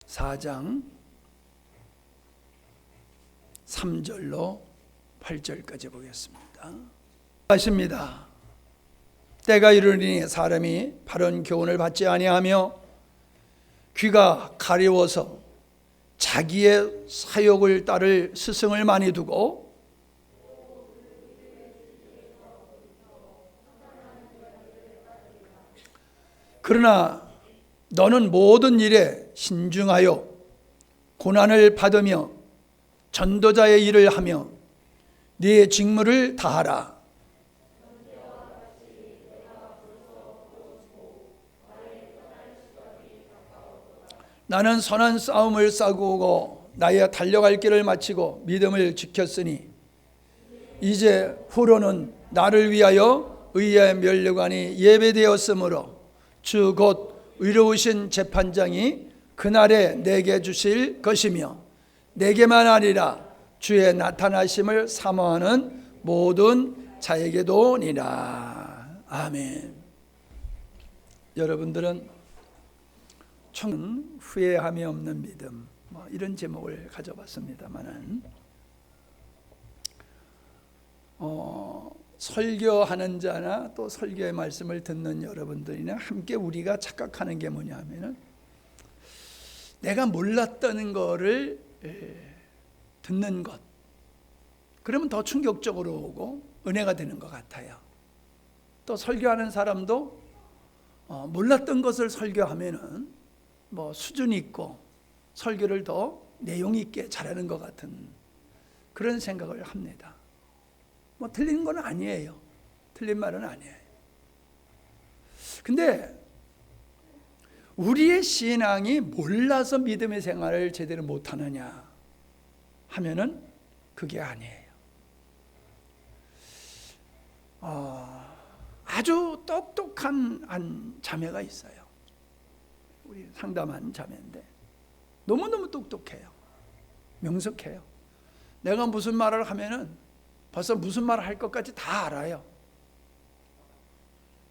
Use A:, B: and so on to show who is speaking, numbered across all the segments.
A: 4장 3절로 8절까지 보겠습니다. 하십니다. 때가 이르리니 사람이 바른 교훈을 받지 아니하며 귀가 가려워서 자기의 사욕을 따를 스승을 많이 두고 그러나 너는 모든 일에 신중하여 고난을 받으며 전도자의 일을 하며 네 직무를 다하라. 나는 선한 싸움을 싸우고 나의 달려갈 길을 마치고 믿음을 지켰으니 이제 후로는 나를 위하여 의의 면류관이 예배되었으므로 주 곧 의로우신 재판장이 그날에 내게 주실 것이며 내게만 아니라 주의 나타나심을 사모하는 모든 자에게도니라. 아멘. 여러분들은 총 후회함이 없는 믿음, 이런 제목을 가져봤습니다만은 설교하는 자나 또 설교의 말씀을 듣는 여러분들이나 함께 우리가 착각하는 게 뭐냐 하면은 내가 몰랐던 거를 듣는 것, 그러면 더 충격적으로 오고 은혜가 되는 것 같아요. 또 설교하는 사람도 몰랐던 것을 설교하면은 수준 있고 설교를 더 내용 있게 잘하는 것 같은 그런 생각을 합니다. 틀린 건 아니에요. 틀린 말은 아니에요. 근데 우리의 신앙이 몰라서 믿음의 생활을 제대로 못하느냐 하면은 그게 아니에요. 아주 똑똑한 한 자매가 있어요. 우리 상담한 자매인데 너무너무 똑똑해요. 명석해요. 내가 무슨 말을 하면은 벌써 무슨 말을 할 것까지 다 알아요.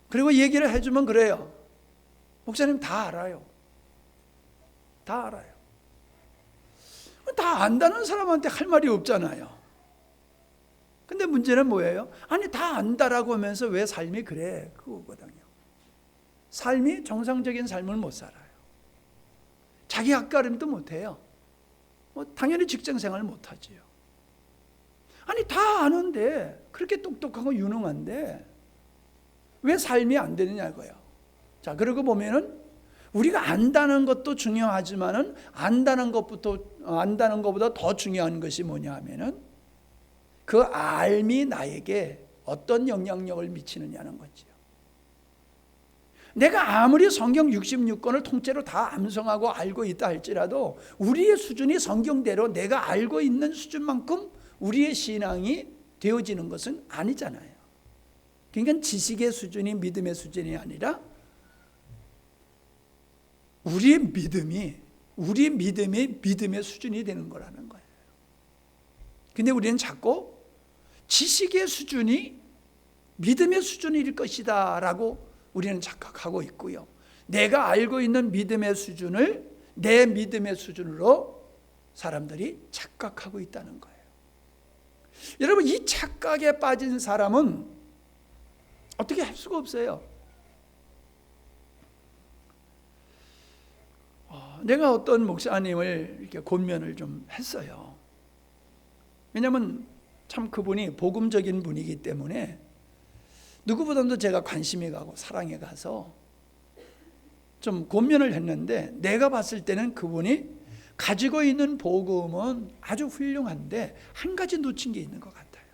A: 그리고 얘기를 해주면 그래요. 목사님 다 알아요. 다 알아요. 다 안다는 사람한테 할 말이 없잖아요. 근데 문제는 뭐예요? 아니 다 안다라고 하면서 왜 삶이 그래? 그거거든요. 삶이 정상적인 삶을 못 살아요. 자기 앞가림도 못해요. 당연히 직장생활 못하지요. 아니 다 아는데 그렇게 똑똑하고 유능한데 왜 삶이 안 되느냐고요. 자, 그러고 보면은 우리가 안다는 것도 중요하지만은 안다는 것보다 더 중요한 것이 뭐냐 하면은 그 알미 나에게 어떤 영향력을 미치느냐는 거지요. 내가 아무리 성경 66권을 통째로 다 암송하고 알고 있다 할지라도 우리의 수준이 성경대로 내가 알고 있는 수준만큼 우리의 신앙이 되어지는 것은 아니잖아요. 그러니까 지식의 수준이 믿음의 수준이 아니라 우리의 믿음이 믿음의 수준이 되는 거라는 거예요. 근데 우리는 자꾸 지식의 수준이 믿음의 수준일 것이다 라고 우리는 착각하고 있고요. 내가 알고 있는 믿음의 수준을 내 믿음의 수준으로 사람들이 착각하고 있다는 거예요. 여러분, 이 착각에 빠진 사람은 어떻게 할 수가 없어요. 내가 어떤 목사님을 이렇게 권면을 좀 했어요. 왜냐하면 참 그분이 복음적인 분이기 때문에 누구보다도 제가 관심이 가고 사랑에 가서 좀 권면을 했는데 내가 봤을 때는 그분이 가지고 있는 복음은 아주 훌륭한데 한 가지 놓친 게 있는 것 같아요.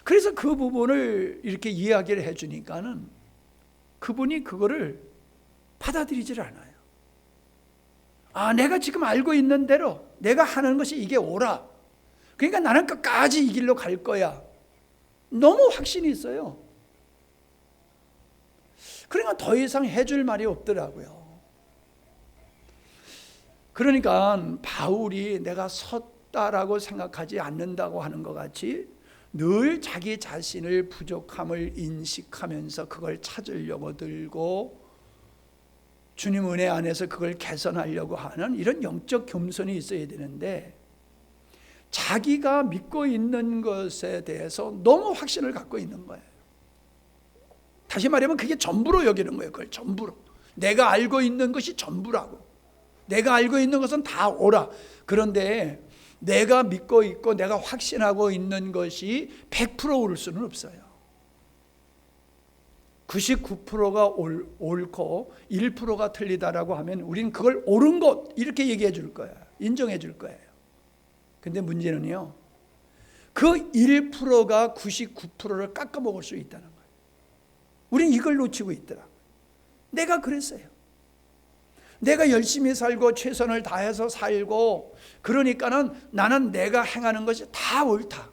A: 그래서 그 부분을 이렇게 이야기를 해주니까는 그분이 그거를 받아들이질 않아요. 내가 지금 알고 있는 대로 내가 하는 것이 이게 옳아. 그러니까 나는 끝까지 이 길로 갈 거야. 너무 확신이 있어요. 그러니까 더 이상 해줄 말이 없더라고요. 그러니까 바울이 내가 섰다라고 생각하지 않는다고 하는 것 같이 늘 자기 자신을 부족함을 인식하면서 그걸 찾으려고 들고 주님 은혜 안에서 그걸 개선하려고 하는 이런 영적 겸손이 있어야 되는데, 자기가 믿고 있는 것에 대해서 너무 확신을 갖고 있는 거예요. 다시 말하면 그게 전부로 여기는 거예요. 그걸 전부로. 내가 알고 있는 것이 전부라고. 내가 알고 있는 것은 다 옳아. 그런데 내가 믿고 있고 내가 확신하고 있는 것이 100% 옳을 수는 없어요. 99%가 옳고 1%가 틀리다라고 하면 우리는 그걸 옳은 것 이렇게 얘기해 줄 거야. 인정해 줄 거예요. 근데 문제는요, 그 1%가 99%를 깎아먹을 수 있다는 거예요. 우린 이걸 놓치고 있더라. 내가 그랬어요. 내가 열심히 살고 최선을 다해서 살고 그러니까는 나는 내가 행하는 것이 다 옳다.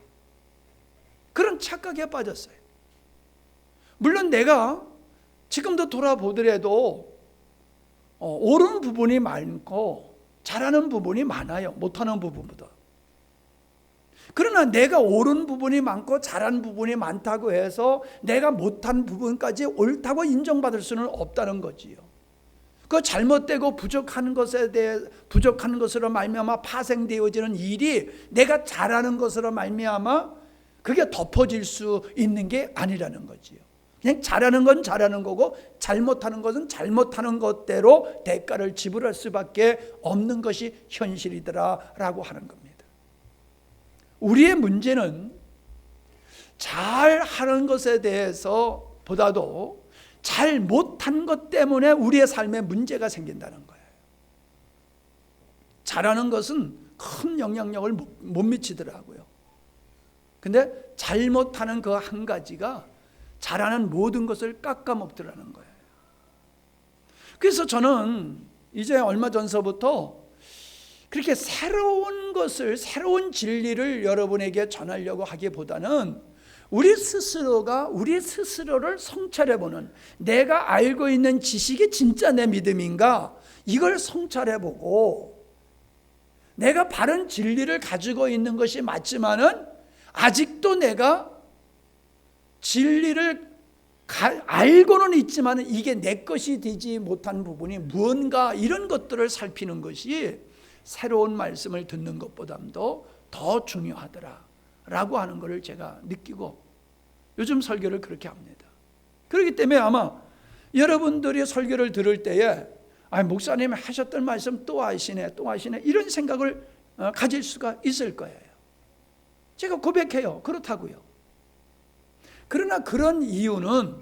A: 그런 착각에 빠졌어요. 물론 내가 지금도 돌아보더라도 옳은 부분이 많고 잘하는 부분이 많아요. 못하는 부분보다. 그러나 내가 옳은 부분이 많고 잘한 부분이 많다고 해서 내가 못한 부분까지 옳다고 인정받을 수는 없다는 거지요. 그 잘못되고 부족한 것에 대해 부족한 것으로 말미암아 파생되어지는 일이 내가 잘하는 것으로 말미암아 그게 덮어질 수 있는 게 아니라는 거지요. 그냥 잘하는 건 잘하는 거고 잘못하는 것은 잘못하는 것대로 대가를 지불할 수밖에 없는 것이 현실이더라라고 하는 겁니다. 우리의 문제는 잘하는 것에 대해서 보다도 잘 못한 것 때문에 우리의 삶에 문제가 생긴다는 거예요. 잘하는 것은 큰 영향력을 못 미치더라고요. 근데 잘못하는 그 한 가지가 잘하는 모든 것을 깎아먹더라는 거예요. 그래서 저는 이제 얼마 전서부터 그렇게 새로운 것을, 새로운 진리를 여러분에게 전하려고 하기보다는 우리 스스로가 우리 스스로를 성찰해보는, 내가 알고 있는 지식이 진짜 내 믿음인가 이걸 성찰해보고, 내가 바른 진리를 가지고 있는 것이 맞지만은 아직도 내가 진리를 알고는 있지만 이게 내 것이 되지 못한 부분이 무언가, 이런 것들을 살피는 것이 새로운 말씀을 듣는 것보다도 더 중요하더라라고 하는 것을 제가 느끼고 요즘 설교를 그렇게 합니다. 그렇기 때문에 아마 여러분들이 설교를 들을 때에 목사님이 하셨던 말씀 또 하시네 이런 생각을 가질 수가 있을 거예요. 제가 고백해요. 그렇다고요. 그러나 그런 이유는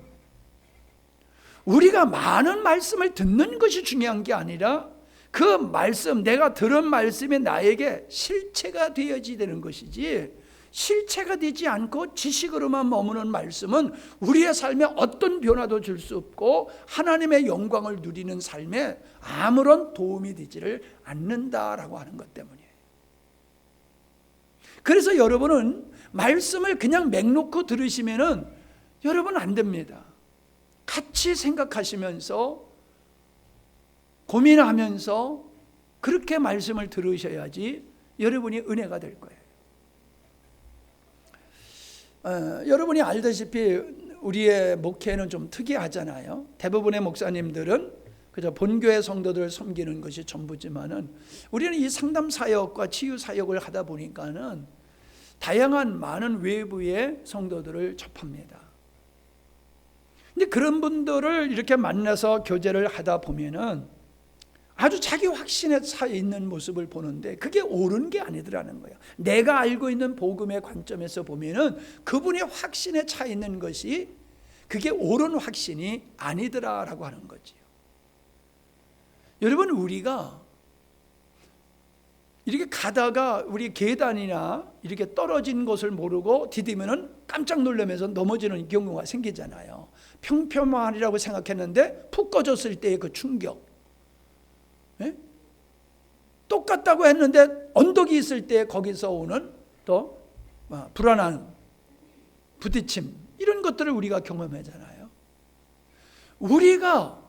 A: 우리가 많은 말씀을 듣는 것이 중요한 게 아니라 그 말씀, 내가 들은 말씀이 나에게 실체가 되어야 되는 것이지, 실체가 되지 않고 지식으로만 머무는 말씀은 우리의 삶에 어떤 변화도 줄 수 없고 하나님의 영광을 누리는 삶에 아무런 도움이 되지를 않는다라고 하는 것 때문이에요. 그래서 여러분은 말씀을 그냥 맹놓고 들으시면은 여러분 안 됩니다. 같이 생각하시면서 고민하면서 그렇게 말씀을 들으셔야지 여러분이 은혜가 될 거예요. 여러분이 알다시피 우리의 목회는 좀 특이하잖아요. 대부분의 목사님들은 그저 본교회 성도들을 섬기는 것이 전부지만은 우리는 이 상담 사역과 치유 사역을 하다 보니까는 다양한 많은 외부의 성도들을 접합니다. 근데 그런 분들을 이렇게 만나서 교제를 하다 보면은 아주 자기 확신에 차 있는 모습을 보는데 그게 옳은 게 아니더라는 거예요. 내가 알고 있는 복음의 관점에서 보면은 그분의 확신에 차 있는 것이 그게 옳은 확신이 아니더라라고 하는 거지요. 여러분, 우리가 이렇게 가다가 우리 계단이나 이렇게 떨어진 것을 모르고 디디면은 깜짝 놀라면서 넘어지는 경우가 생기잖아요. 평평하리라고 생각했는데 푹 꺼졌을 때의 그 충격. 예? 똑같다고 했는데 언덕이 있을 때 거기서 오는 또 불안한 부딪힘, 이런 것들을 우리가 경험하잖아요. 우리가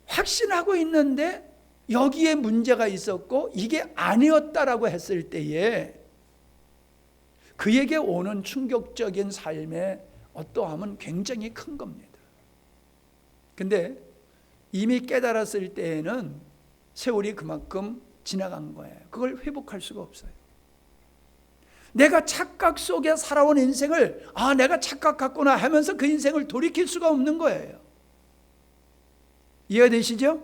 A: 확신하고 있는데 여기에 문제가 있었고 이게 아니었다라고 했을 때에 그에게 오는 충격적인 삶의 어떠함은 굉장히 큰 겁니다. 근데 이미 깨달았을 때에는 세월이 그만큼 지나간 거예요. 그걸 회복할 수가 없어요. 내가 착각 속에 살아온 인생을 내가 착각했구나 하면서 그 인생을 돌이킬 수가 없는 거예요. 이해가 되시죠?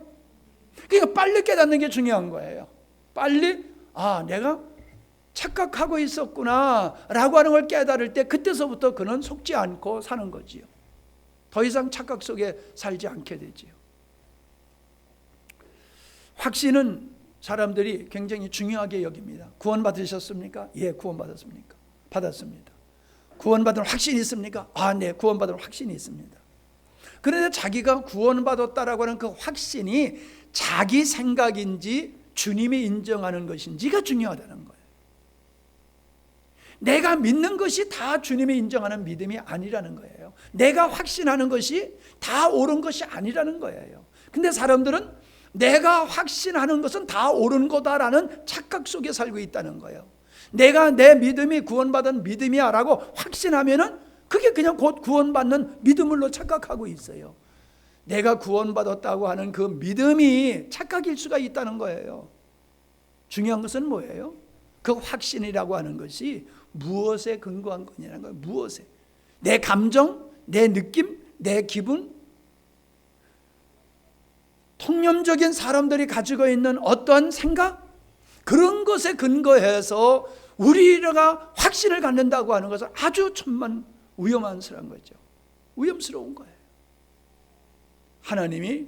A: 그러니까 빨리 깨닫는 게 중요한 거예요. 빨리 내가 착각하고 있었구나 라고 하는 걸 깨달을 때 그때서부터 그는 속지 않고 사는 거지요. 더 이상 착각 속에 살지 않게 되지요. 확신은 사람들이 굉장히 중요하게 여깁니다. 구원 받으셨습니까? 예, 구원 받았습니까? 받았습니다. 구원받은 확신이 있습니까? 네, 구원받은 확신이 있습니다. 그런데 자기가 구원받았다라고 하는 그 확신이 자기 생각인지 주님이 인정하는 것인지가 중요하다는 거예요. 내가 믿는 것이 다 주님이 인정하는 믿음이 아니라는 거예요. 내가 확신하는 것이 다 옳은 것이 아니라는 거예요. 근데 사람들은 내가 확신하는 것은 다 옳은 거다라는 착각 속에 살고 있다는 거예요. 내가 내 믿음이 구원받은 믿음이야 라고 확신하면은 그게 그냥 곧 구원받는 믿음으로 착각하고 있어요. 내가 구원받았다고 하는 그 믿음이 착각일 수가 있다는 거예요. 중요한 것은 뭐예요? 그 확신이라고 하는 것이 무엇에 근거한 거냐는 거예요. 무엇에? 내 감정, 내 느낌, 내 기분, 통념적인 사람들이 가지고 있는 어떠한 생각, 그런 것에 근거해서 우리가 확신을 갖는다고 하는 것은 아주 천만 위험스러운 거죠. 위험스러운 거예요. 하나님이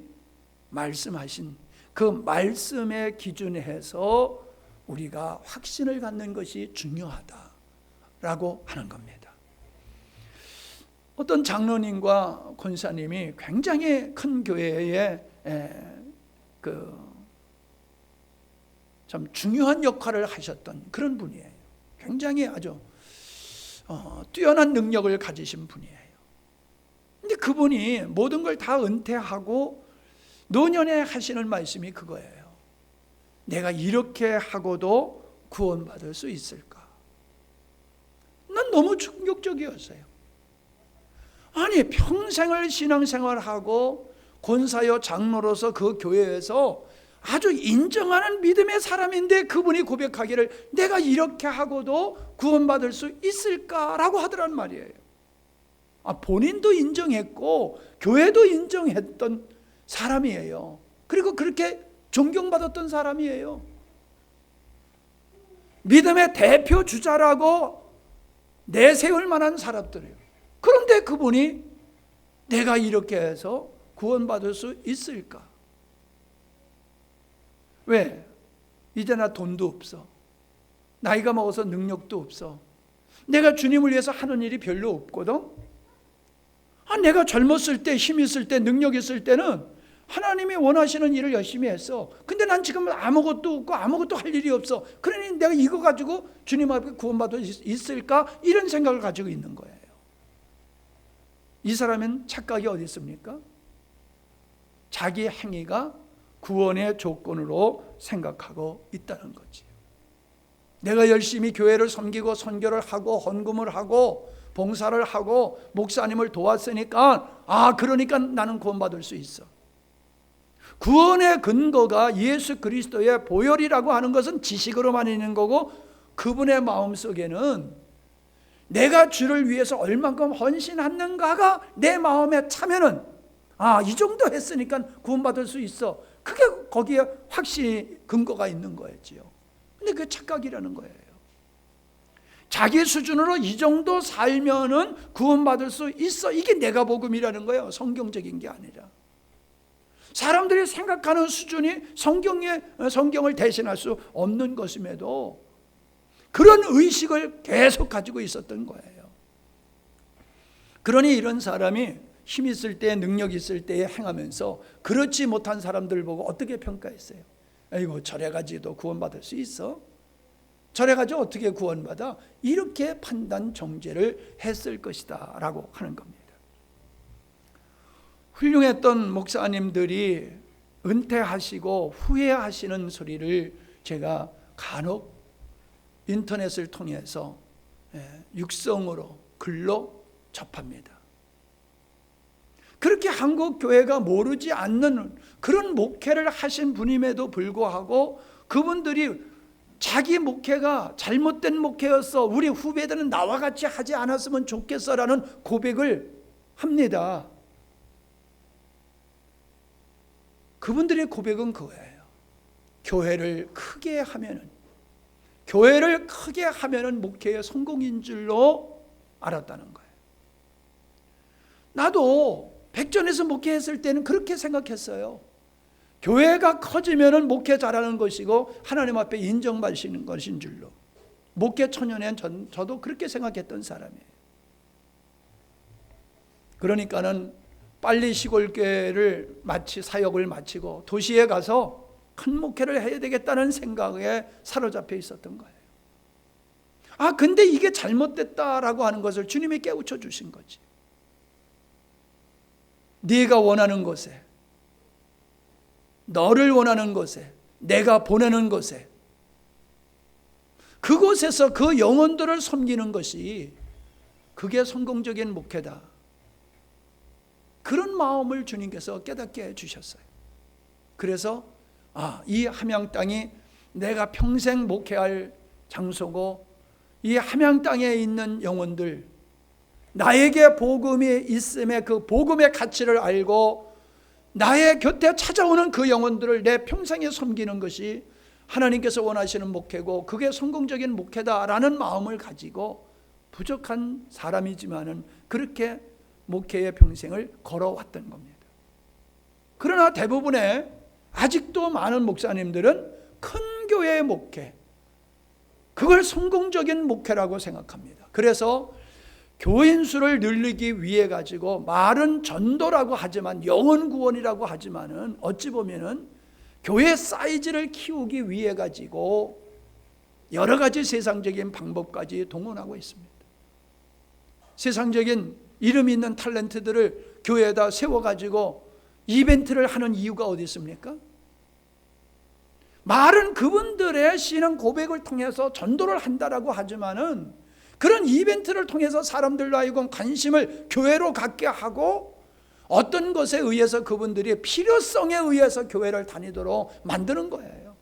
A: 말씀하신 그 말씀에 기준해서 우리가 확신을 갖는 것이 중요하다라고 하는 겁니다. 어떤 장로님과 권사님이 굉장히 큰 교회에 참 중요한 역할을 하셨던 그런 분이에요. 굉장히 아주 뛰어난 능력을 가지신 분이에요. 근데 그분이 모든 걸 다 은퇴하고 노년에 하시는 말씀이 그거예요. 내가 이렇게 하고도 구원받을 수 있을까? 난 너무 충격적이었어요. 아니, 평생을 신앙생활하고 권사여 장로로서 그 교회에서 아주 인정하는 믿음의 사람인데 그분이 고백하기를 내가 이렇게 하고도 구원받을 수 있을까라고 하더란 말이에요. 본인도 인정했고 교회도 인정했던 사람이에요. 그리고 그렇게 존경받았던 사람이에요. 믿음의 대표 주자라고 내세울 만한 사람들이에요. 그런데 그분이 내가 이렇게 해서 구원받을 수 있을까? 왜? 이제 나 돈도 없어. 나이가 먹어서 능력도 없어. 내가 주님을 위해서 하는 일이 별로 없거든. 내가 젊었을 때, 힘 있을 때, 능력 있을 때는 하나님이 원하시는 일을 열심히 했어. 근데 난 지금 아무것도 없고 아무것도 할 일이 없어. 그러니 내가 이거 가지고 주님 앞에 구원받을 수 있을까? 이런 생각을 가지고 있는 거예요. 이 사람은 착각이 어디 있습니까? 자기 행위가 구원의 조건으로 생각하고 있다는 거지. 내가 열심히 교회를 섬기고 선교를 하고 헌금을 하고 봉사를 하고 목사님을 도왔으니까 그러니까 나는 구원받을 수 있어. 구원의 근거가 예수 그리스도의 보혈이라고 하는 것은 지식으로만 있는 거고 그분의 마음속에는 내가 주를 위해서 얼만큼 헌신했는가가 내 마음에 차면은 이 정도 했으니까 구원받을 수 있어. 그게 거기에 확신이 근거가 있는 거였지요. 근데 그게 착각이라는 거예요. 자기 수준으로 이 정도 살면은 구원받을 수 있어. 이게 내가 복음이라는 거예요. 성경적인 게 아니라. 사람들이 생각하는 수준이 성경을 대신할 수 없는 것임에도 그런 의식을 계속 가지고 있었던 거예요. 그러니 이런 사람이 힘 있을 때, 능력 있을 때에 행하면서 그렇지 못한 사람들 보고 어떻게 평가했어요? 아이고, 저래가지고 구원받을 수 있어? 저래가지고 어떻게 구원받아? 이렇게 판단 정죄를 했을 것이다 라고 하는 겁니다. 훌륭했던 목사님들이 은퇴하시고 후회하시는 소리를 제가 간혹 인터넷을 통해서 육성으로 글로 접합니다. 그렇게 한국 교회가 모르지 않는 그런 목회를 하신 분임에도 불구하고 그분들이 자기 목회가 잘못된 목회였어, 우리 후배들은 나와 같이 하지 않았으면 좋겠어라는 고백을 합니다. 그분들의 고백은 그거예요. 교회를 크게 하면은 목회의 성공인 줄로 알았다는 거예요. 나도 백전에서 목회했을 때는 그렇게 생각했어요. 교회가 커지면은 목회 잘하는 것이고 하나님 앞에 인정받으시는 것인 줄로. 목회 초년엔 저도 그렇게 생각했던 사람이에요. 그러니까는 빨리 시골교회를 사역을 마치고 도시에 가서 큰 목회를 해야 되겠다는 생각에 사로잡혀 있었던 거예요. 근데 이게 잘못됐다라고 하는 것을 주님이 깨우쳐 주신 거지. 네가 원하는 곳에, 너를 원하는 곳에, 내가 보내는 곳에, 그곳에서 그 영혼들을 섬기는 것이 그게 성공적인 목회다. 그런 마음을 주님께서 깨닫게 해주셨어요. 그래서 이 함양 땅이 내가 평생 목회할 장소고, 이 함양 땅에 있는 영혼들, 나에게 복음이 있음에 그 복음의 가치를 알고 나의 곁에 찾아오는 그 영혼들을 내 평생에 섬기는 것이 하나님께서 원하시는 목회고 그게 성공적인 목회다라는 마음을 가지고 부족한 사람이지만은 그렇게 목회의 평생을 걸어왔던 겁니다. 그러나 대부분의 아직도 많은 목사님들은 큰 교회의 목회, 그걸 성공적인 목회라고 생각합니다. 그래서 교인 수를 늘리기 위해 가지고 말은 전도라고 하지만 영혼 구원이라고 하지만은 어찌 보면은 교회 사이즈를 키우기 위해 가지고 여러 가지 세상적인 방법까지 동원하고 있습니다. 세상적인 이름 있는 탤런트들을 교회에다 세워 가지고 이벤트를 하는 이유가 어디 있습니까? 말은 그분들의 신앙 고백을 통해서 전도를 한다라고 하지만은 그런 이벤트를 통해서 사람들로 하여금 관심을 교회로 갖게 하고 어떤 것에 의해서 그분들이 필요성에 의해서 교회를 다니도록 만드는 거예요.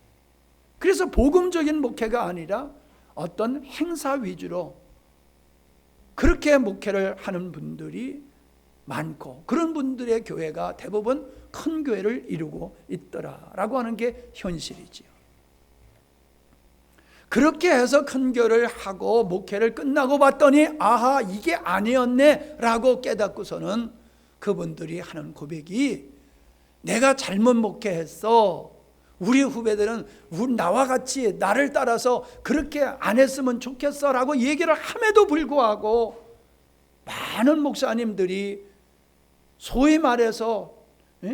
A: 그래서 복음적인 목회가 아니라 어떤 행사 위주로 그렇게 목회를 하는 분들이 많고, 그런 분들의 교회가 대부분 큰 교회를 이루고 있더라라고 하는 게 현실이지요. 그렇게 해서 큰 교회를 하고 목회를 끝나고 봤더니 이게 아니었네 라고 깨닫고서는 그분들이 하는 고백이, 내가 잘못 목회했어, 우리 후배들은 나와 같이 나를 따라서 그렇게 안 했으면 좋겠어 라고 얘기를 함에도 불구하고 많은 목사님들이 소위 말해서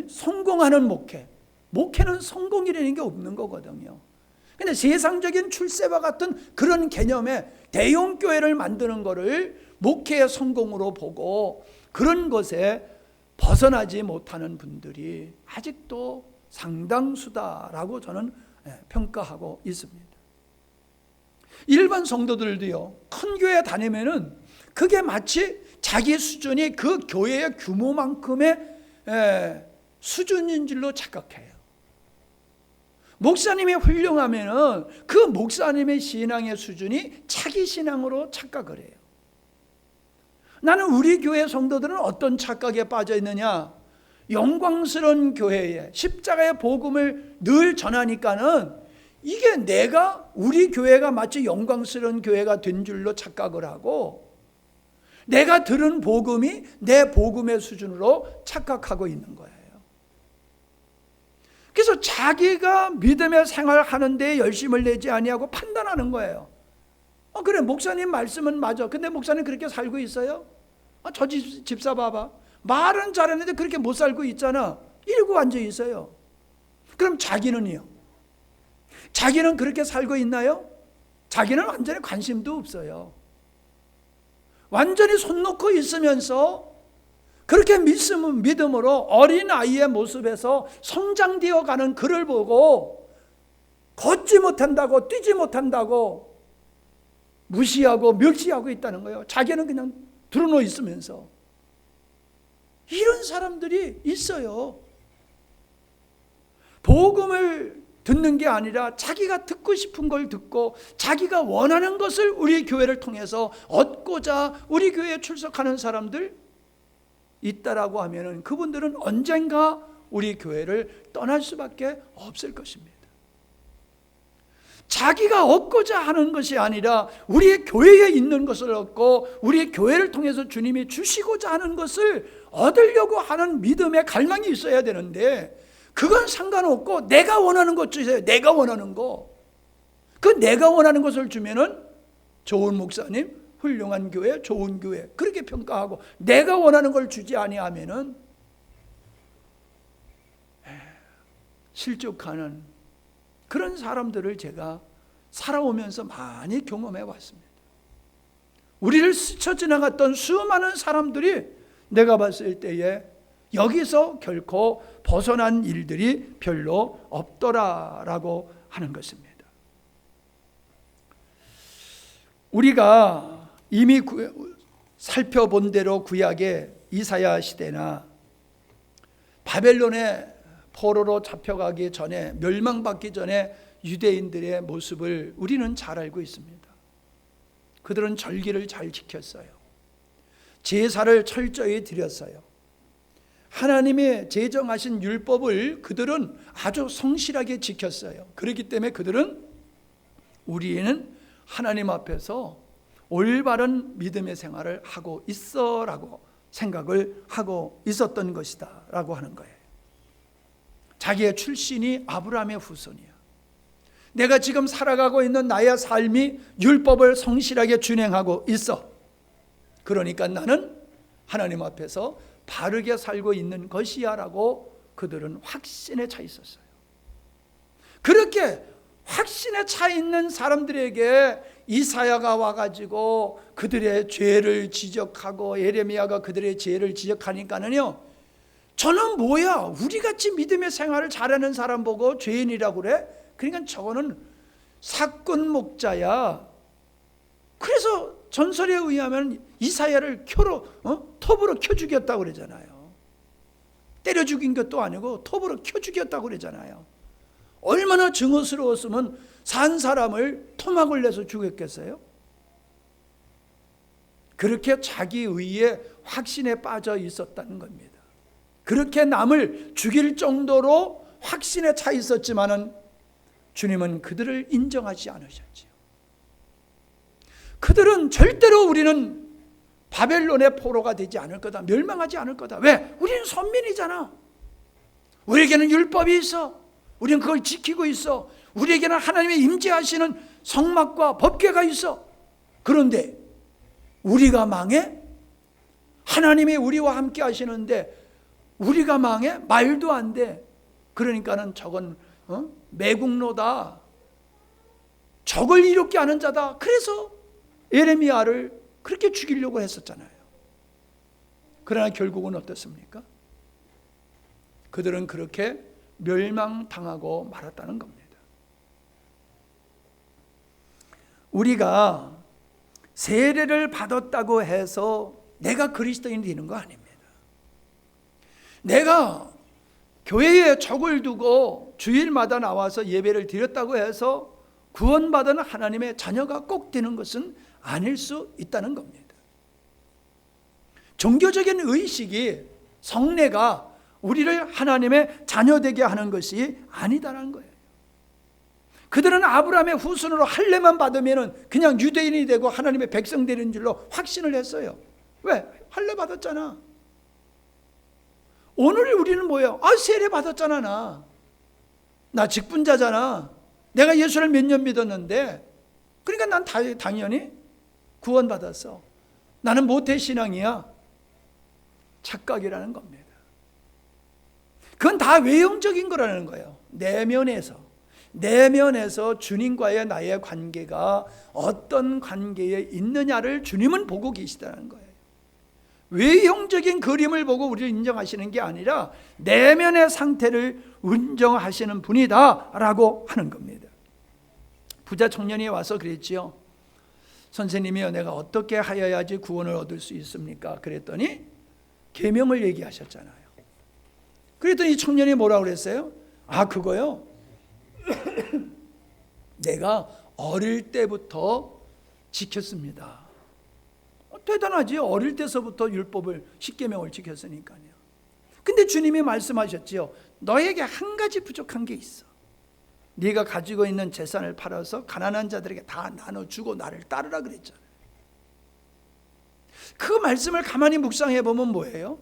A: 성공하는 목회는 성공이라는 게 없는 거거든요. 근데 세상적인 출세와 같은 그런 개념의 대형 교회를 만드는 것을 목회의 성공으로 보고 그런 것에 벗어나지 못하는 분들이 아직도 상당수다라고 저는 평가하고 있습니다. 일반 성도들도요, 큰 교회 다니면은 그게 마치 자기 수준이 그 교회의 규모만큼의 수준인 줄로 착각해요. 목사님이 훌륭하면은 그 목사님의 신앙의 수준이 자기 신앙으로 착각을 해요. 나는 우리 교회 성도들은 어떤 착각에 빠져 있느냐? 영광스러운 교회에 십자가의 복음을 늘 전하니까는 이게 우리 교회가 마치 영광스러운 교회가 된 줄로 착각을 하고, 내가 들은 복음이 내 복음의 수준으로 착각하고 있는 거예요. 그래서 자기가 믿음의 생활하는 데 열심을 내지 아니하고 판단하는 거예요. 그래, 목사님 말씀은 맞아. 근데 목사님 그렇게 살고 있어요? 저 집사 봐봐. 말은 잘했는데 그렇게 못 살고 있잖아. 이러고 앉아 있어요. 그럼 자기는요? 자기는 그렇게 살고 있나요? 자기는 완전히 관심도 없어요. 완전히 손 놓고 있으면서 그렇게 믿음으로 어린아이의 모습에서 성장되어 가는 그를 보고 걷지 못한다고, 뛰지 못한다고 무시하고 멸시하고 있다는 거예요. 자기는 그냥 드러누워 있으면서. 이런 사람들이 있어요. 복음을 듣는 게 아니라 자기가 듣고 싶은 걸 듣고 자기가 원하는 것을 우리 교회를 통해서 얻고자 우리 교회에 출석하는 사람들 있다라고 하면은 그분들은 언젠가 우리 교회를 떠날 수밖에 없을 것입니다. 자기가 얻고자 하는 것이 아니라 우리의 교회에 있는 것을 얻고 우리의 교회를 통해서 주님이 주시고자 하는 것을 얻으려고 하는 믿음의 갈망이 있어야 되는데, 그건 상관없고 내가 원하는 것 주세요. 내가 원하는 거. 그 내가 원하는 것을 주면은 좋은 목사님, 훌륭한 교회, 좋은 교회 그렇게 평가하고, 내가 원하는 걸 주지 아니하면은 실족하는 그런 사람들을 제가 살아오면서 많이 경험해 왔습니다. 우리를 스쳐 지나갔던 수많은 사람들이 내가 봤을 때에 여기서 결코 벗어난 일들이 별로 없더라라고 하는 것입니다. 우리가 이미 살펴본 대로 구약의 이사야 시대나 바벨론의 포로로 잡혀가기 전에, 멸망받기 전에 유대인들의 모습을 우리는 잘 알고 있습니다. 그들은 절기를 잘 지켰어요. 제사를 철저히 드렸어요. 하나님의 제정하신 율법을 그들은 아주 성실하게 지켰어요. 그렇기 때문에 그들은 우리는 하나님 앞에서 올바른 믿음의 생활을 하고 있어라고 생각을 하고 있었던 것이다 라고 하는 거예요. 자기의 출신이 아브라함의 후손이야. 내가 지금 살아가고 있는 나의 삶이 율법을 성실하게 준행하고 있어. 그러니까 나는 하나님 앞에서 바르게 살고 있는 것이야 라고 그들은 확신에 차 있었어요. 그렇게 확신에 차 있는 사람들에게 이사야가 와가지고 그들의 죄를 지적하고 예레미야가 그들의 죄를 지적하니까는요, 저는 뭐야, 우리같이 믿음의 생활을 잘하는 사람 보고 죄인이라고 그래? 그러니까 저거는 사꾼 목자야. 그래서 전설에 의하면 이사야를 톱으로 켜 죽였다고 그러잖아요. 때려 죽인 것도 아니고 톱으로 켜 죽였다고 그러잖아요. 얼마나 증오스러웠으면 산 사람을 토막을 내서 죽였겠어요? 그렇게 자기 의에 확신에 빠져 있었다는 겁니다. 그렇게 남을 죽일 정도로 확신에 차 있었지만은 주님은 그들을 인정하지 않으셨지요. 그들은 절대로 우리는 바벨론의 포로가 되지 않을 거다, 멸망하지 않을 거다. 왜? 우리는 선민이잖아. 우리에게는 율법이 있어. 우리는 그걸 지키고 있어. 우리에게는 하나님의 임재하시는 성막과 법궤가 있어. 그런데 우리가 망해? 하나님이 우리와 함께 하시는데 우리가 망해? 말도 안 돼. 그러니까는 저건 매국노다. 적을 이롭게 하는 자다. 그래서 예레미야를 그렇게 죽이려고 했었잖아요. 그러나 결국은 어떻습니까? 그들은 그렇게 멸망당하고 말았다는 겁니다. 우리가 세례를 받았다고 해서 내가 그리스도인이 되는 거 아닙니다. 내가 교회에 적을 두고 주일마다 나와서 예배를 드렸다고 해서 구원받은 하나님의 자녀가 꼭 되는 것은 아닐 수 있다는 겁니다. 종교적인 의식이, 성례가 우리를 하나님의 자녀 되게 하는 것이 아니다라는 거예요. 그들은 아브라함의 후손으로 할례만 받으면 그냥 유대인이 되고 하나님의 백성 되는 줄로 확신을 했어요. 왜? 할례 받았잖아. 오늘 우리는 뭐예요? 세례 받았잖아. 나 직분자잖아. 내가 예수를 몇 년 믿었는데, 그러니까 난 당연히 구원받았어. 나는 모태신앙이야. 착각이라는 겁니다. 그건 다 외형적인 거라는 거예요. 내면에서 주님과의 나의 관계가 어떤 관계에 있느냐를 주님은 보고 계시다는 거예요. 외형적인 그림을 보고 우리를 인정하시는 게 아니라 내면의 상태를 인정하시는 분이다라고 하는 겁니다. 부자 청년이 와서 그랬지요. 선생님이요, 내가 어떻게 하여야지 구원을 얻을 수 있습니까? 그랬더니 계명을 얘기하셨잖아요. 그랬더니 이 청년이 뭐라고 그랬어요? 아, 그거요? 내가 어릴 때부터 지켰습니다. 대단하지. 어릴 때서부터 율법을, 십계명을 지켰으니까요. 근데 주님이 말씀하셨지요. 너에게 한 가지 부족한 게 있어. 네가 가지고 있는 재산을 팔아서 가난한 자들에게 다 나눠주고 나를 따르라 그랬잖아요. 그 말씀을 가만히 묵상해 보면 뭐예요?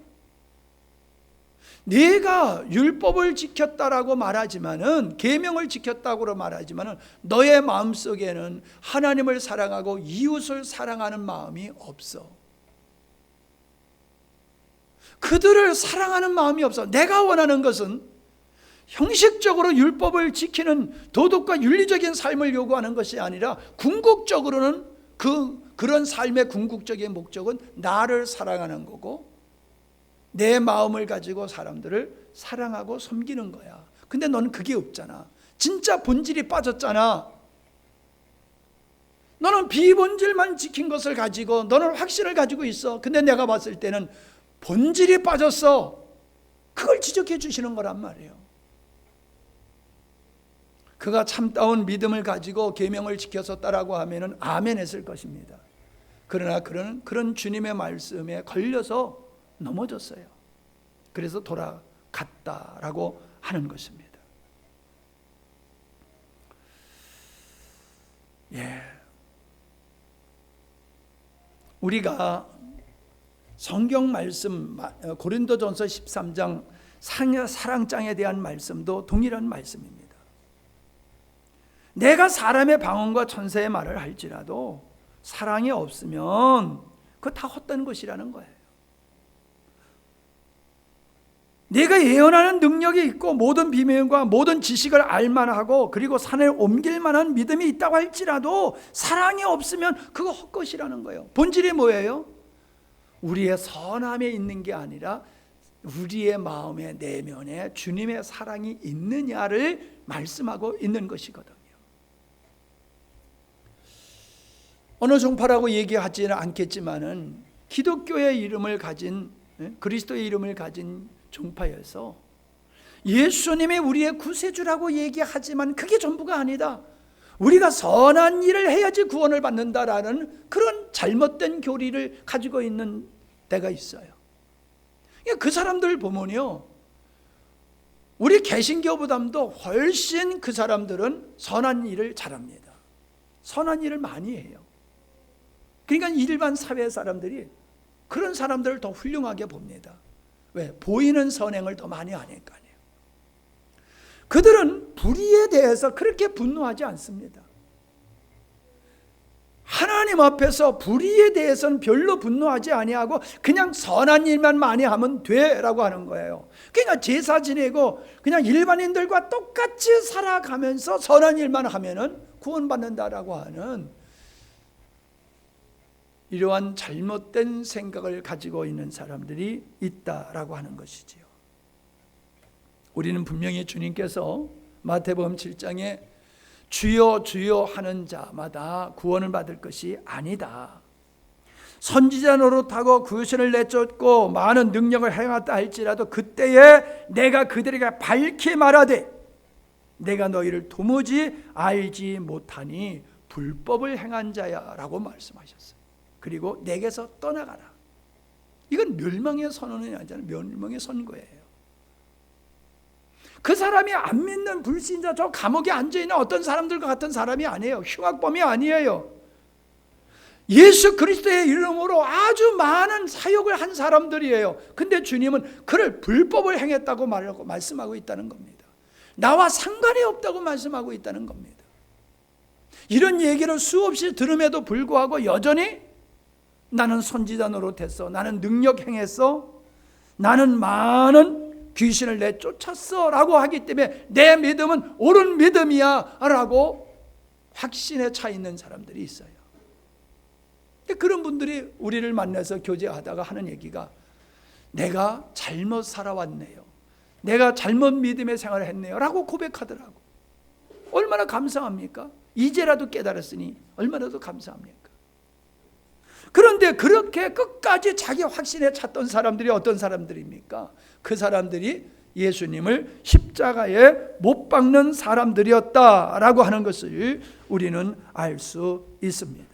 A: 네가 율법을 지켰다라고 말하지만은, 계명을 지켰다고 말하지만은 너의 마음속에는 하나님을 사랑하고 이웃을 사랑하는 마음이 없어. 그들을 사랑하는 마음이 없어. 내가 원하는 것은 형식적으로 율법을 지키는 도덕과 윤리적인 삶을 요구하는 것이 아니라 궁극적으로는 그런 삶의 궁극적인 목적은 나를 사랑하는 거고, 내 마음을 가지고 사람들을 사랑하고 섬기는 거야. 근데 너는 그게 없잖아. 진짜 본질이 빠졌잖아. 너는 비본질만 지킨 것을 가지고 너는 확신을 가지고 있어. 근데 내가 봤을 때는 본질이 빠졌어. 그걸 지적해 주시는 거란 말이에요. 그가 참다운 믿음을 가지고 계명을 지켰었다라고 하면은 아멘 했을 것입니다. 그러나 그런 주님의 말씀에 걸려서 넘어졌어요. 그래서 돌아갔다라고 하는 것입니다. 예. 우리가 성경 말씀, 고린도전서 13장 사랑장에 대한 말씀도 동일한 말씀입니다. 내가 사람의 방언과 천사의 말을 할지라도 사랑이 없으면 그거 다 헛된 것이라는 거예요. 내가 예언하는 능력이 있고 모든 비밀과 모든 지식을 알만하고 그리고 산에 옮길 만한 믿음이 있다고 할지라도 사랑이 없으면 그거 헛것이라는 거예요. 본질이 뭐예요? 우리의 선함에 있는 게 아니라 우리의 마음의 내면에 주님의 사랑이 있느냐를 말씀하고 있는 것이거든요. 어느 종파라고 얘기하지는 않겠지만은 기독교의 이름을 가진, 그리스도의 이름을 가진 종파여서 예수님이 우리의 구세주라고 얘기하지만 그게 전부가 아니다. 우리가 선한 일을 해야지 구원을 받는다라는 그런 잘못된 교리를 가지고 있는 데가 있어요. 그 사람들 보면요, 우리 개신교보다도 훨씬 그 사람들은 선한 일을 잘합니다. 선한 일을 많이 해요. 그러니까 일반 사회 사람들이 그런 사람들을 더 훌륭하게 봅니다. 왜? 보이는 선행을 더 많이 하니까요. 그들은 불의에 대해서 그렇게 분노하지 않습니다. 하나님 앞에서 불의에 대해서는 별로 분노하지 아니하고 그냥 선한 일만 많이 하면 돼라고 하는 거예요. 그러니까 제사 지내고 그냥 일반인들과 똑같이 살아가면서 선한 일만 하면은 구원받는다라고 하는 이러한 잘못된 생각을 가지고 있는 사람들이 있다라고 하는 것이지요. 우리는 분명히 주님께서 마태복음 7장에 주여 주여 하는 자마다 구원을 받을 것이 아니다. 선지자 노릇하고 구신을 내쫓고 많은 능력을 행했다 할지라도 그때에 내가 그들에게 밝히 말하되 내가 너희를 도무지 알지 못하니 불법을 행한 자야 라고 말씀하셨어요. 그리고 내게서 떠나가라. 이건 멸망의 선언이 아니잖아요. 멸망의 선고예요. 그 사람이 안 믿는 불신자, 저 감옥에 앉아있는 어떤 사람들과 같은 사람이 아니에요. 흉악범이 아니에요. 예수 그리스도의 이름으로 아주 많은 사역을 한 사람들이에요. 근데 주님은 그를 불법을 행했다고 말씀하고 있다는 겁니다. 나와 상관이 없다고 말씀하고 있다는 겁니다. 이런 얘기를 수없이 들음에도 불구하고 여전히 나는 선지자 노릇했어, 나는 능력 행했어, 나는 많은 귀신을 내쫓았어 라고 하기 때문에 내 믿음은 옳은 믿음이야 라고 확신에 차 있는 사람들이 있어요. 그런 분들이 우리를 만나서 교제하다가 하는 얘기가 내가 잘못 살아왔네요, 내가 잘못 믿음의 생활을 했네요 라고 고백하더라고. 얼마나 감사합니까? 이제라도 깨달았으니 얼마나 더 감사합니까? 그런데 그렇게 끝까지 자기 확신에 찼던 사람들이 어떤 사람들입니까? 그 사람들이 예수님을 십자가에 못 박는 사람들이었다라고 하는 것을 우리는 알 수 있습니다.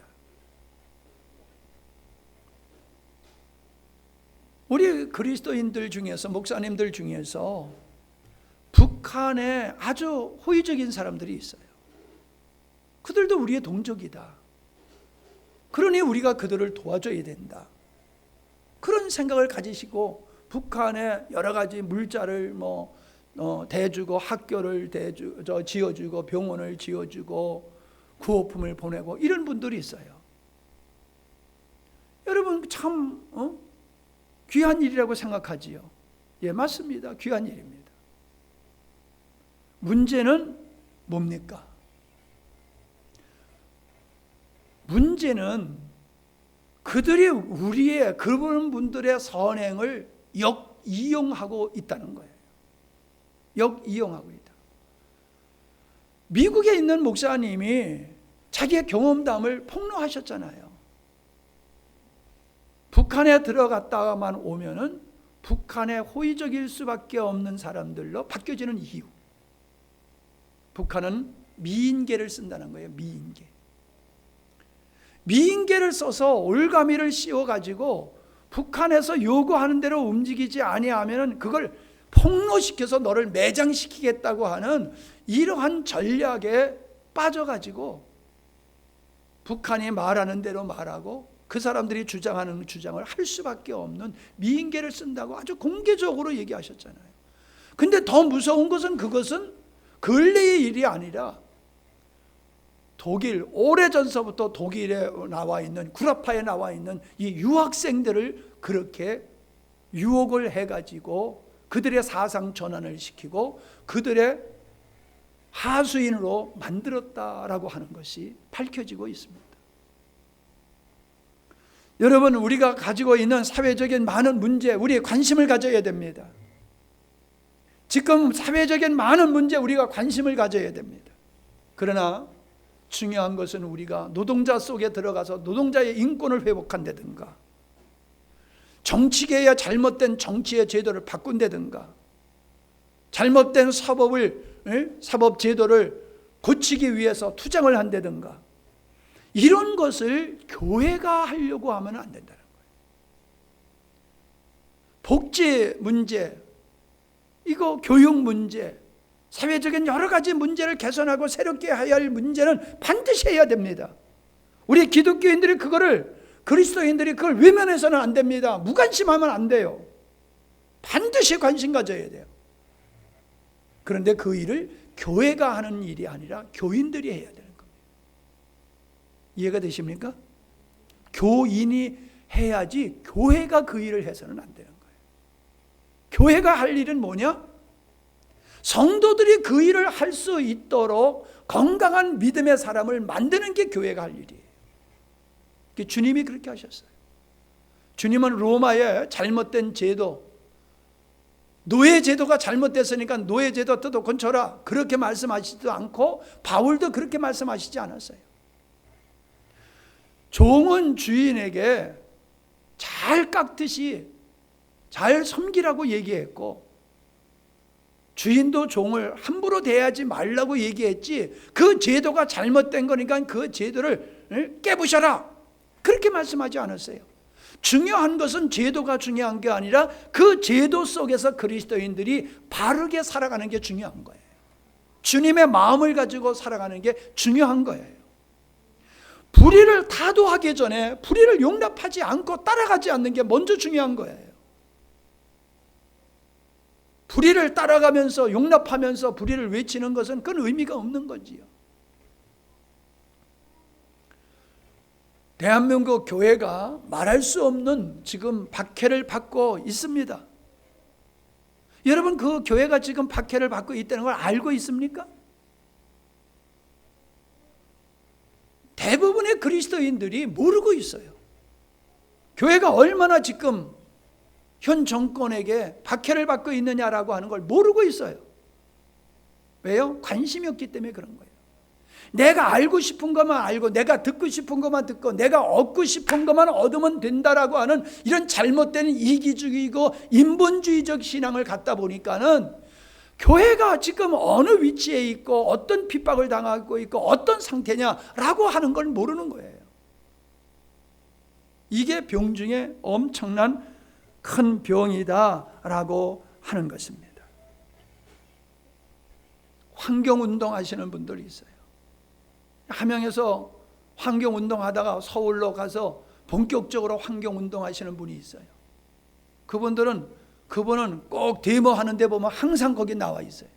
A: 우리 그리스도인들 중에서, 목사님들 중에서 북한에 아주 호의적인 사람들이 있어요. 그들도 우리의 동족이다. 그러니 우리가 그들을 도와줘야 된다. 그런 생각을 가지시고 북한에 여러 가지 물자를 대주고, 학교를 지어주고, 병원을 지어주고, 구호품을 보내고, 이런 분들이 있어요. 여러분 참 귀한 일이라고 생각하지요. 예, 맞습니다. 귀한 일입니다. 문제는 뭡니까? 문제는 그들이 우리의 그런 분들의 선행을 역이용하고 있다는 거예요. 역이용하고 있다. 미국에 있는 목사님이 자기의 경험담을 폭로하셨잖아요. 북한에 들어갔다가만 오면은 북한에 호의적일 수밖에 없는 사람들로 바뀌어지는 이유. 북한은 미인계를 쓴다는 거예요. 미인계. 미인계를 써서 올가미를 씌워가지고 북한에서 요구하는 대로 움직이지 아니하면 그걸 폭로시켜서 너를 매장시키겠다고 하는 이러한 전략에 빠져가지고 북한이 말하는 대로 말하고 그 사람들이 주장하는 주장을 할 수밖에 없는 미인계를 쓴다고 아주 공개적으로 얘기하셨잖아요. 근데 더 무서운 것은 그것은 근래의 일이 아니라 독일, 오래전서부터 독일에 나와 있는, 구라파에 나와 있는 이 유학생들을 그렇게 유혹을 해가지고 그들의 사상 전환을 시키고 그들의 하수인으로 만들었다라고 하는 것이 밝혀지고 있습니다. 여러분, 우리가 가지고 있는 사회적인 많은 문제, 우리의 관심을 가져야 됩니다. 지금 사회적인 많은 문제 우리가 관심을 가져야 됩니다. 그러나 중요한 것은 우리가 노동자 속에 들어가서 노동자의 인권을 회복한다든가, 정치계의 잘못된 정치의 제도를 바꾼다든가, 잘못된 사법 제도를 고치기 위해서 투쟁을 한다든가, 이런 것을 교회가 하려고 하면 안 된다는 거예요. 복지 문제, 이거 교육 문제, 사회적인 여러 가지 문제를 개선하고 새롭게 해야 할 문제는 반드시 해야 됩니다. 우리 기독교인들이 그리스도인들이 그걸 외면해서는 안 됩니다. 무관심하면 안 돼요. 반드시 관심 가져야 돼요. 그런데 그 일을 교회가 하는 일이 아니라 교인들이 해야 되는 겁니다. 이해가 되십니까? 교인이 해야지 교회가 그 일을 해서는 안 되는 거예요. 교회가 할 일은 뭐냐? 성도들이 그 일을 할 수 있도록 건강한 믿음의 사람을 만드는 게 교회가 할 일이에요. 주님이 그렇게 하셨어요. 주님은 로마의 잘못된 제도, 노예 제도가 잘못됐으니까 노예 제도 뜯어 건쳐라, 그렇게 말씀하시지도 않고 바울도 그렇게 말씀하시지 않았어요. 종은 주인에게 잘 깎듯이 잘 섬기라고 얘기했고, 주인도 종을 함부로 대하지 말라고 얘기했지, 그 제도가 잘못된 거니까 그 제도를 깨부셔라, 그렇게 말씀하지 않았어요. 중요한 것은 제도가 중요한 게 아니라 그 제도 속에서 그리스도인들이 바르게 살아가는 게 중요한 거예요. 주님의 마음을 가지고 살아가는 게 중요한 거예요. 불의를 타도하기 전에 불의를 용납하지 않고 따라가지 않는 게 먼저 중요한 거예요. 불의를 따라가면서 용납하면서 불의를 외치는 것은 그건 의미가 없는 거지요. 대한민국 교회가 말할 수 없는 지금 박해를 받고 있습니다. 여러분, 그 교회가 지금 박해를 받고 있다는 걸 알고 있습니까? 대부분의 그리스도인들이 모르고 있어요. 교회가 얼마나 지금 현 정권에게 박해를 받고 있느냐라고 하는 걸 모르고 있어요. 왜요? 관심이 없기 때문에 그런 거예요. 내가 알고 싶은 것만 알고 내가 듣고 싶은 것만 듣고 내가 얻고 싶은 것만 얻으면 된다라고 하는 이런 잘못된 이기주의고 인본주의적 신앙을 갖다 보니까는 교회가 지금 어느 위치에 있고 어떤 핍박을 당하고 있고 어떤 상태냐라고 하는 걸 모르는 거예요. 이게 병 중에 엄청난 큰 병이다라고 하는 것입니다. 환경운동 하시는 분들이 있어요. 함양에서 환경운동 하다가 서울로 가서 본격적으로 환경운동 하시는 분이 있어요. 그분은 꼭 데모 하는데 보면 항상 거기 나와 있어요.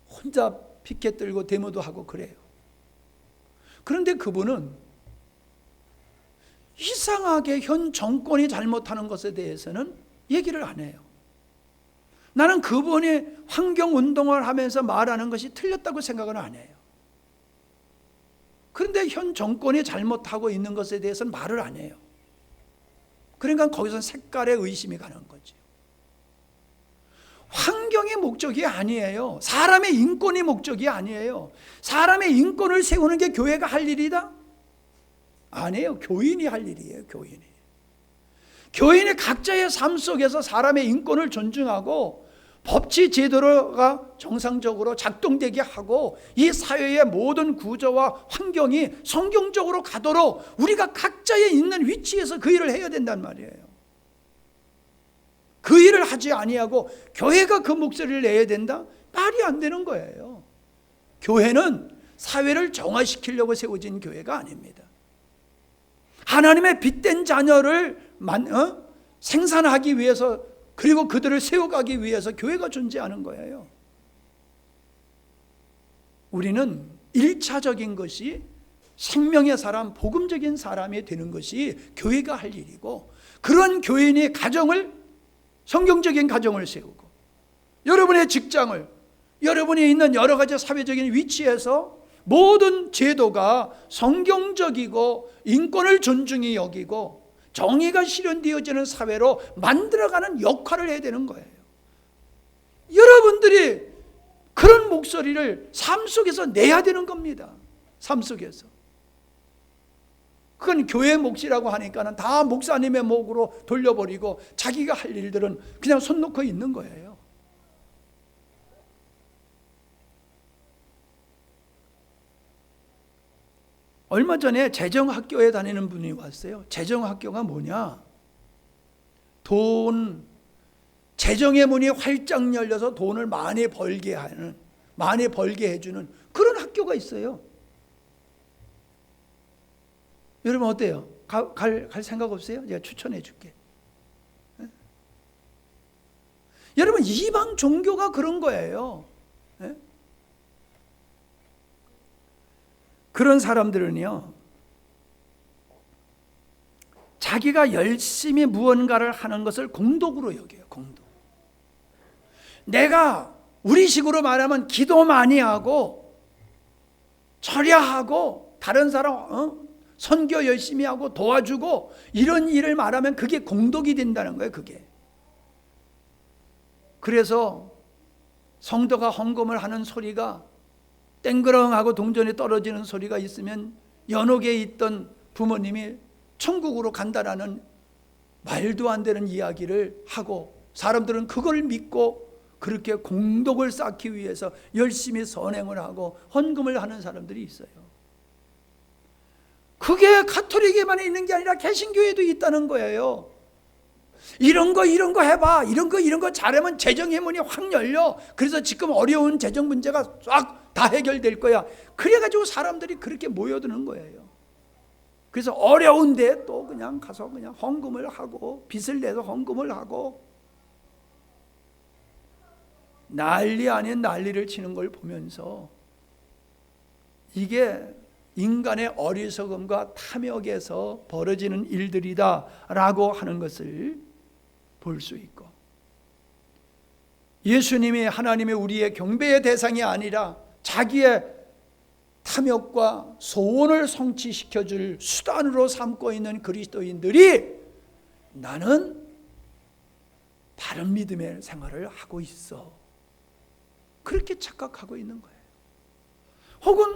A: 혼자 피켓 들고 데모도 하고 그래요. 그런데 그분은 이상하게 현 정권이 잘못하는 것에 대해서는 얘기를 안 해요. 나는 그분이 환경운동을 하면서 말하는 것이 틀렸다고 생각은 안 해요. 그런데 현 정권이 잘못하고 있는 것에 대해서는 말을 안 해요. 그러니까 거기서 색깔에 의심이 가는 거죠. 환경이 목적이 아니에요. 사람의 인권이 목적이 아니에요. 사람의 인권을 세우는 게 교회가 할 일이다? 아니에요. 교인이 할 일이에요. 교인이 각자의 삶 속에서 사람의 인권을 존중하고 법치 제도가 정상적으로 작동되게 하고 이 사회의 모든 구조와 환경이 성경적으로 가도록 우리가 각자의 있는 위치에서 그 일을 해야 된단 말이에요. 그 일을 하지 아니하고 교회가 그 목소리를 내야 된다? 말이 안 되는 거예요. 교회는 사회를 정화시키려고 세워진 교회가 아닙니다. 하나님의 빛된 자녀를 생산하기 위해서 그리고 그들을 세워가기 위해서 교회가 존재하는 거예요. 우리는 1차적인 것이 생명의 사람, 복음적인 사람이 되는 것이 교회가 할 일이고 그런 교인이 성경적인 가정을 세우고 여러분의 직장을 여러분이 있는 여러 가지 사회적인 위치에서 모든 제도가 성경적이고 인권을 존중히 여기고 정의가 실현되어지는 사회로 만들어가는 역할을 해야 되는 거예요. 여러분들이 그런 목소리를 삶 속에서 내야 되는 겁니다. 삶 속에서. 그건 교회 몫이라고 하니까는 다 목사님의 몫으로 돌려버리고 자기가 할 일들은 그냥 손 놓고 있는 거예요. 얼마 전에 재정학교에 다니는 분이 왔어요. 재정학교가 뭐냐? 재정의 문이 활짝 열려서 돈을 많이 벌게 해주는 그런 학교가 있어요. 여러분 어때요? 갈 생각 없어요? 제가 추천해 줄게. 네? 여러분 이방 종교가 그런 거예요. 네? 그런 사람들은요, 자기가 열심히 무언가를 하는 것을 공덕으로 여겨요. 공덕. 내가 우리식으로 말하면 기도 많이 하고 절야하고 다른 사람 선교 열심히 하고 도와주고 이런 일을 말하면 그게 공덕이 된다는 거예요. 그게. 그래서 성도가 헌금을 하는 소리가 땡그렁하고 동전이 떨어지는 소리가 있으면 연옥에 있던 부모님이 천국으로 간다라는 말도 안 되는 이야기를 하고 사람들은 그걸 믿고 그렇게 공덕을 쌓기 위해서 열심히 선행을 하고 헌금을 하는 사람들이 있어요. 그게 가톨릭에만 있는 게 아니라 개신교에도 있다는 거예요. 이런 거 해봐. 이런 거 잘하면 재정의 문이 확 열려. 그래서 지금 어려운 재정 문제가 싹 다 해결될 거야. 그래가지고 사람들이 그렇게 모여드는 거예요. 그래서 어려운데 또 그냥 가서 그냥 헌금을 하고 빚을 내서 헌금을 하고 난리 아닌 난리를 치는 걸 보면서 이게 인간의 어리석음과 탐욕에서 벌어지는 일들이다라고 하는 것을 볼 수 있고, 예수님이 하나님의 우리의 경배의 대상이 아니라 자기의 탐욕과 소원을 성취시켜줄 수단으로 삼고 있는 그리스도인들이 나는 바른 믿음의 생활을 하고 있어, 그렇게 착각하고 있는 거예요. 혹은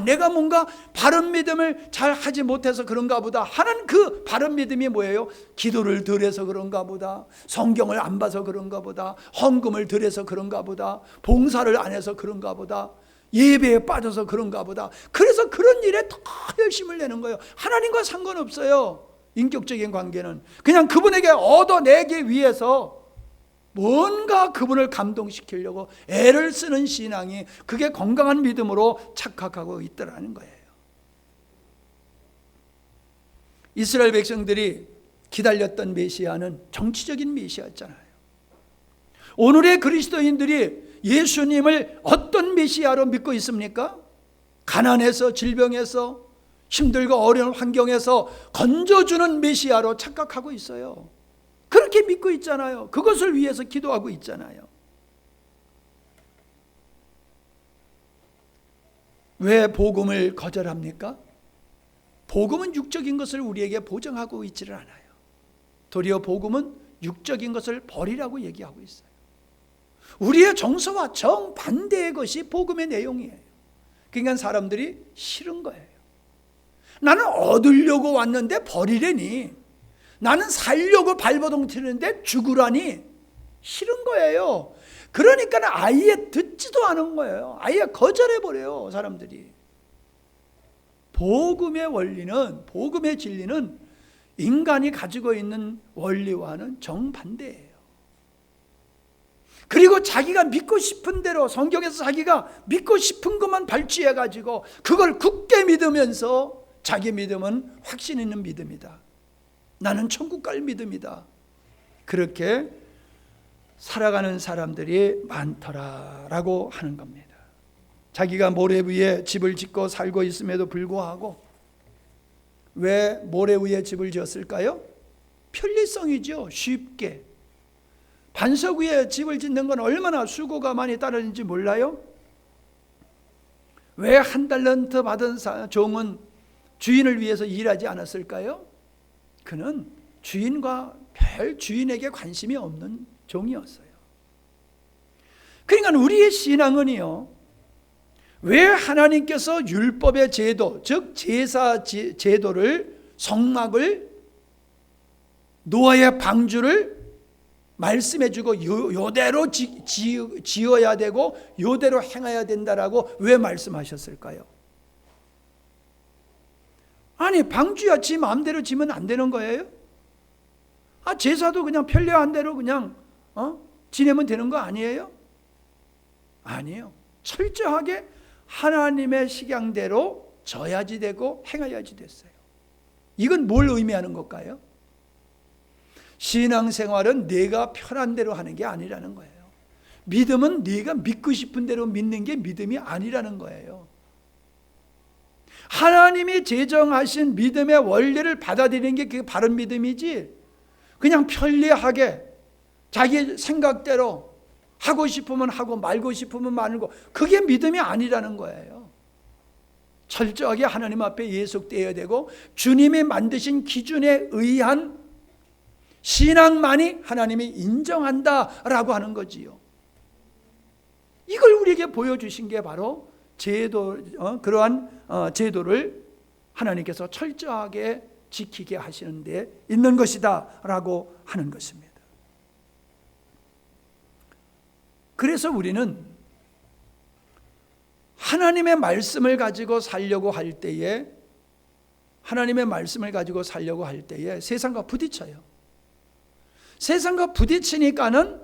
A: 내가 뭔가 바른 믿음을 잘 하지 못해서 그런가 보다 하는 그 바른 믿음이 뭐예요? 기도를 덜 해서 그런가 보다, 성경을 안 봐서 그런가 보다, 헌금을 덜 해서 그런가 보다, 봉사를 안 해서 그런가 보다, 예배에 빠져서 그런가 보다. 그래서 그런 일에 더 열심을 내는 거예요. 하나님과 상관없어요. 인격적인 관계는 그냥 그분에게 얻어내기 위해서 뭔가 그분을 감동시키려고 애를 쓰는 신앙이, 그게 건강한 믿음으로 착각하고 있더라는 거예요. 이스라엘 백성들이 기다렸던 메시아는 정치적인 메시아였잖아요. 오늘의 그리스도인들이 예수님을 어떤 메시아로 믿고 있습니까? 가난해서, 질병에서, 힘들고 어려운 환경에서 건져주는 메시아로 착각하고 있어요. 그렇게 믿고 있잖아요. 그것을 위해서 기도하고 있잖아요. 왜 복음을 거절합니까? 복음은 육적인 것을 우리에게 보증하고 있지를 않아요. 도리어 복음은 육적인 것을 버리라고 얘기하고 있어요. 우리의 정서와 정반대의 것이 복음의 내용이에요. 그러니까 사람들이 싫은 거예요. 나는 얻으려고 왔는데 버리려니, 나는 살려고 발버둥 치는데 죽으라니, 싫은 거예요. 그러니까 아예 듣지도 않은 거예요. 아예 거절해버려요, 사람들이. 복음의 원리는, 복음의 진리는 인간이 가지고 있는 원리와는 정반대예요. 그리고 자기가 믿고 싶은 대로, 성경에서 자기가 믿고 싶은 것만 발주해가지고 그걸 굳게 믿으면서 자기 믿음은 확신 있는 믿음이다, 나는 천국 갈 믿음이다, 그렇게 살아가는 사람들이 많더라라고 하는 겁니다. 자기가 모래 위에 집을 짓고 살고 있음에도 불구하고, 왜 모래 위에 집을 지었을까요? 편리성이죠. 쉽게. 반석 위에 집을 짓는 건 얼마나 수고가 많이 따르는지 몰라요? 왜 한 달란트 받은 종은 주인을 위해서 일하지 않았을까요? 그는 주인과 별 주인에게 관심이 없는 종이었어요. 그러니까 우리의 신앙은요, 왜 하나님께서 율법의 제도, 즉 제사 제도를, 성막을, 노아의 방주를 말씀해주고 요대로 지어야 되고 요대로 행해야 된다라고 왜 말씀하셨을까요? 아니, 방주야 지 마음대로 지면 안 되는 거예요? 제사도 그냥 편리한 대로 그냥 지내면 되는 거 아니에요? 아니에요. 철저하게 하나님의 식양대로 져야지 되고 행해야지 됐어요. 이건 뭘 의미하는 걸까요? 신앙생활은 내가 편한 대로 하는 게 아니라는 거예요. 믿음은 네가 믿고 싶은 대로 믿는 게 믿음이 아니라는 거예요. 하나님이 제정하신 믿음의 원리를 받아들이는 게 그게 바른 믿음이지, 그냥 편리하게 자기 생각대로 하고 싶으면 하고 말고 싶으면 말고, 그게 믿음이 아니라는 거예요. 철저하게 하나님 앞에 예속되어야 되고 주님이 만드신 기준에 의한 신앙만이 하나님이 인정한다라고 하는 거지요. 이걸 우리에게 보여주신 게 바로 제도, 그러한 제도를 하나님께서 철저하게 지키게 하시는 데 있는 것이다 라고 하는 것입니다. 그래서 우리는 하나님의 말씀을 가지고 살려고 할 때에, 하나님의 말씀을 가지고 살려고 할 때에 세상과 부딪혀요. 세상과 부딪히니까는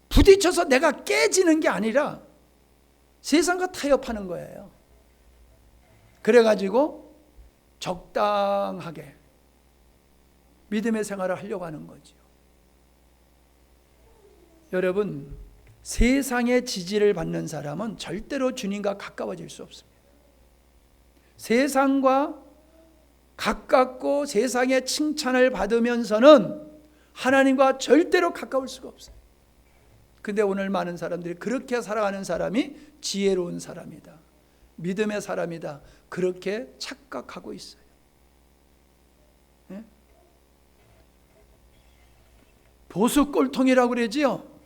A: 부딪혀서 내가 깨지는 게 아니라 세상과 타협하는 거예요. 그래가지고 적당하게 믿음의 생활을 하려고 하는 거죠. 여러분, 세상의 지지를 받는 사람은 절대로 주님과 가까워질 수 없습니다. 세상과 가깝고 세상의 칭찬을 받으면서는 하나님과 절대로 가까울 수가 없어요. 근데 오늘 많은 사람들이 그렇게 살아가는 사람이 지혜로운 사람이다, 믿음의 사람이다, 그렇게 착각하고 있어요. 네? 보수 꼴통이라고 그러지요.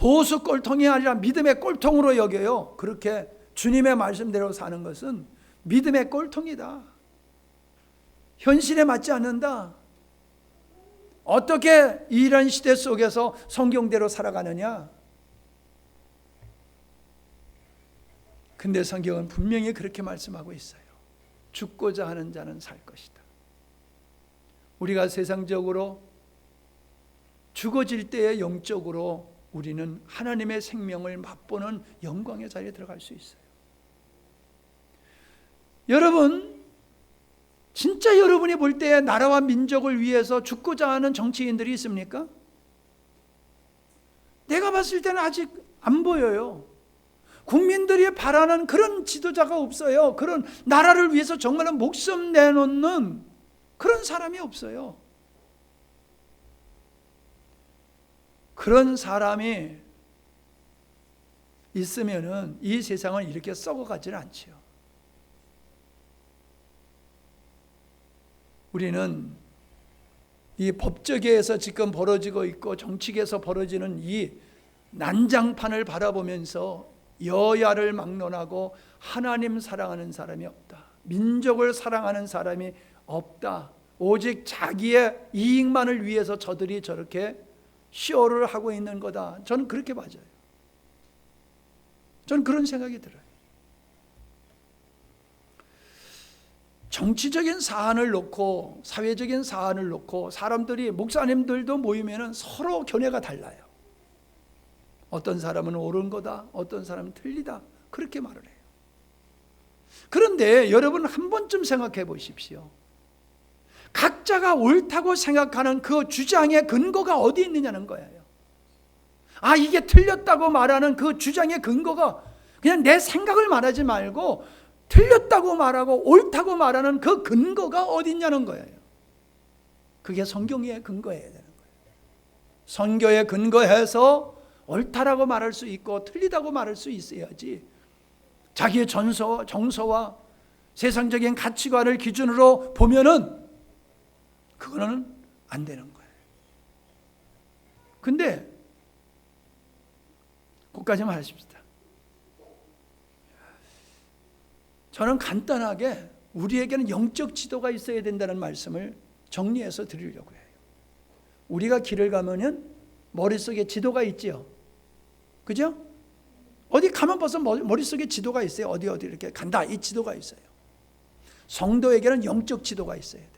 A: 보수 꼴통이 아니라 믿음의 꼴통으로 여겨요. 그렇게 주님의 말씀대로 사는 것은 믿음의 꼴통이다. 현실에 맞지 않는다. 어떻게 이런 시대 속에서 성경대로 살아가느냐? 근데 성경은 분명히 그렇게 말씀하고 있어요. 죽고자 하는 자는 살 것이다. 우리가 세상적으로 죽어질 때에 영적으로 우리는 하나님의 생명을 맛보는 영광의 자리에 들어갈 수 있어요. 여러분, 진짜 여러분이 볼 때 나라와 민족을 위해서 죽고자 하는 정치인들이 있습니까? 내가 봤을 때는 아직 안 보여요. 국민들이 바라는 그런 지도자가 없어요. 그런 나라를 위해서 정말로 목숨 내놓는 그런 사람이 없어요. 그런 사람이 있으면은 이 세상은 이렇게 썩어가지는 않지요. 우리는 이 법조계에서 지금 벌어지고 있고 정치계에서 벌어지는 이 난장판을 바라보면서 여야를 막론하고 하나님 사랑하는 사람이 없다. 민족을 사랑하는 사람이 없다. 오직 자기의 이익만을 위해서 저들이 저렇게 쇼를 하고 있는 거다. 저는 그렇게 봐요. 저는 그런 생각이 들어요. 정치적인 사안을 놓고 사회적인 사안을 놓고 사람들이 목사님들도 모이면 서로 견해가 달라요. 어떤 사람은 옳은 거다, 어떤 사람은 틀리다, 그렇게 말을 해요. 그런데 여러분 한 번쯤 생각해 보십시오. 각자가 옳다고 생각하는 그 주장의 근거가 어디 있느냐는 거예요. 아, 이게 틀렸다고 말하는 그 주장의 근거가 그냥 내 생각을 말하지 말고 틀렸다고 말하고 옳다고 말하는 그 근거가 어디 있냐는 거예요. 그게 성경의 근거여야 되는 거예요. 성경에 근거해서 옳다라고 말할 수 있고 틀리다고 말할 수 있어야지, 자기의 정서와 세상적인 가치관을 기준으로 보면은 그거는 안 되는 거예요. 근데 그것까지만 하십시다. 저는 간단하게 우리에게는 영적 지도가 있어야 된다는 말씀을 정리해서 드리려고 해요. 우리가 길을 가면은 머릿속에 지도가 있지요. 그죠? 어디 가면 벌써 머릿속에 지도가 있어요. 어디 이렇게 간다, 이 지도가 있어요. 성도에게는 영적 지도가 있어야 돼요.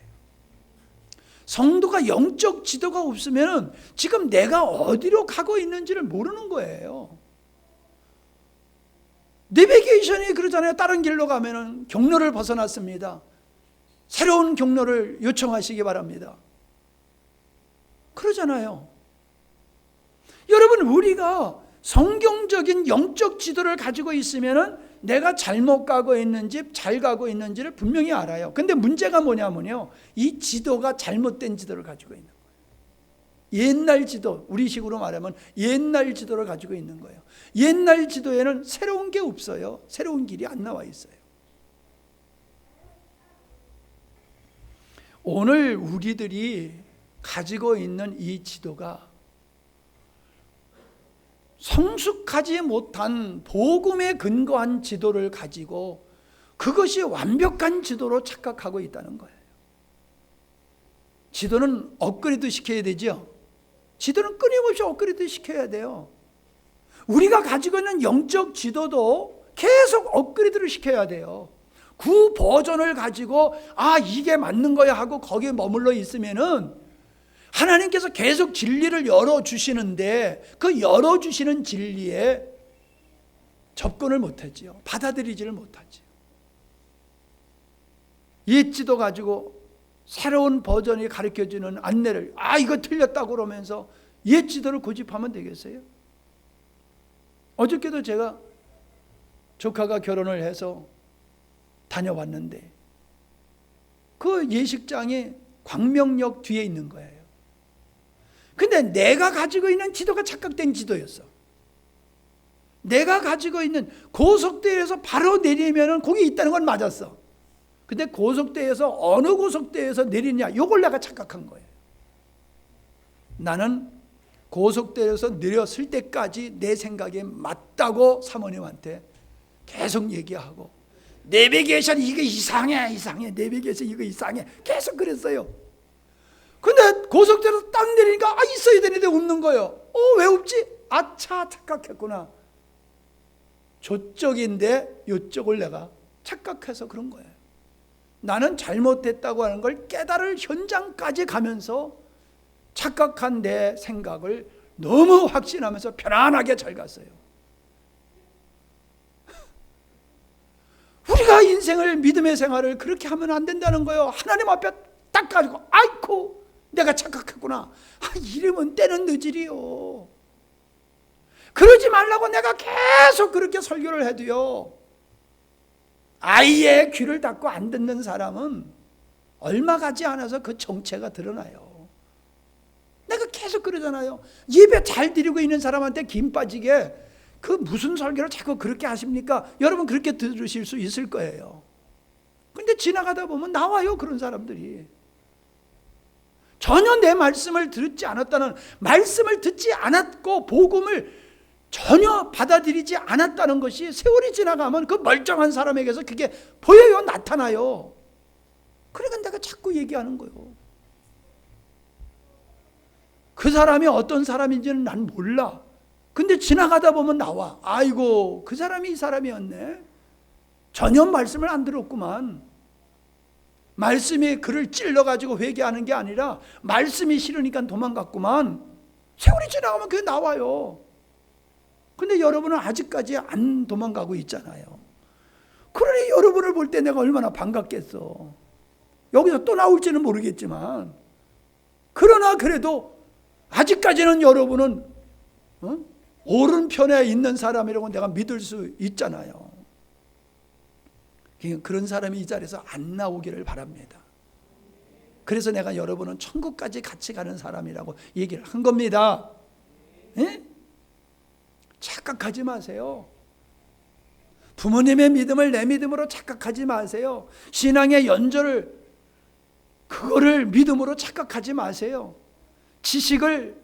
A: 성도가 영적 지도가 없으면 지금 내가 어디로 가고 있는지를 모르는 거예요. 내비게이션이 그러잖아요. 다른 길로 가면은 경로를 벗어났습니다. 새로운 경로를 요청하시기 바랍니다. 그러잖아요. 여러분, 우리가 성경적인 영적 지도를 가지고 있으면은 내가 잘못 가고 있는지 잘 가고 있는지를 분명히 알아요. 근데 문제가 뭐냐면요, 이 지도가 잘못된 지도를 가지고 있는 거예요. 옛날 지도, 우리식으로 말하면 옛날 지도를 가지고 있는 거예요. 옛날 지도에는 새로운 게 없어요. 새로운 길이 안 나와 있어요. 오늘 우리들이 가지고 있는 이 지도가 성숙하지 못한 복음에 근거한 지도를 가지고 그것이 완벽한 지도로 착각하고 있다는 거예요. 지도는 업그레이드 시켜야 되죠. 지도는 끊임없이 업그레이드 시켜야 돼요. 우리가 가지고 있는 영적 지도도 계속 업그레이드를 시켜야 돼요. 그 버전을 가지고 이게 맞는 거야 하고 거기에 머물러 있으면은 하나님께서 계속 진리를 열어주시는데 그 열어주시는 진리에 접근을 못하지요. 받아들이지를 못하지요. 옛 지도 가지고 새로운 버전이 가르쳐주는 안내를 이거 틀렸다고 그러면서 옛 지도를 고집하면 되겠어요? 어저께도 제가 조카가 결혼을 해서 다녀왔는데 그 예식장이 광명역 뒤에 있는 거예요. 근데 내가 가지고 있는 지도가 착각된 지도였어. 내가 가지고 있는 고속도로에서 바로 내리면 거기 있다는 건 맞았어. 근데 고속도로에서 어느 고속도로에서 내리냐, 이걸 내가 착각한 거예요. 나는 고속도로에서 내렸을 때까지 내 생각에 맞다고 사모님한테 계속 얘기하고, 내비게이션 이거 이상해 내비게이션 이거 이상해 계속 그랬어요. 근데 고속도로 딱 내리니까 있어야 되는데 없는 거예요. 왜 없지? 아차, 착각했구나. 저쪽인데 이쪽을 내가 착각해서 그런 거예요. 나는 잘못됐다고 하는 걸 깨달을 현장까지 가면서 착각한 내 생각을 너무 확신하면서 편안하게 잘 갔어요. 우리가 인생을, 믿음의 생활을 그렇게 하면 안 된다는 거예요. 하나님 앞에 딱 가지고 아이고 내가 착각했구나. 이러면 때는 늦으리요. 그러지 말라고 내가 계속 그렇게 설교를 해도요, 아예 귀를 닫고 안 듣는 사람은 얼마 가지 않아서 그 정체가 드러나요. 내가 계속 그러잖아요. 예배 잘 드리고 있는 사람한테 김 빠지게 그 무슨 설교를 자꾸 그렇게 하십니까? 여러분 그렇게 들으실 수 있을 거예요. 근데 지나가다 보면 나와요, 그런 사람들이. 전혀 내 말씀을 듣지 않았다는, 말씀을 듣지 않았고 복음을 전혀 받아들이지 않았다는 것이 세월이 지나가면 그 멀쩡한 사람에게서 그게 보여요, 나타나요. 그러니까 내가 자꾸 얘기하는 거예요. 그 사람이 어떤 사람인지는 난 몰라. 근데 지나가다 보면 나와. 아이고 그 사람이 이 사람이었네. 전혀 말씀을 안 들었구만. 말씀이 그를 찔러가지고 회개하는 게 아니라 말씀이 싫으니까 도망갔구만. 세월이 지나가면 그게 나와요. 근데 여러분은 아직까지 안 도망가고 있잖아요. 그러니 여러분을 볼 때 내가 얼마나 반갑겠어. 여기서 또 나올지는 모르겠지만, 그러나 그래도 아직까지는 여러분은 오른편에 있는 사람이라고 내가 믿을 수 있잖아요. 그런 사람이 이 자리에서 안 나오기를 바랍니다. 그래서 내가 여러분은 천국까지 같이 가는 사람이라고 얘기를 한 겁니다. 예? 착각하지 마세요. 부모님의 믿음을 내 믿음으로 착각하지 마세요. 신앙의 연절을, 그거를 믿음으로 착각하지 마세요. 지식을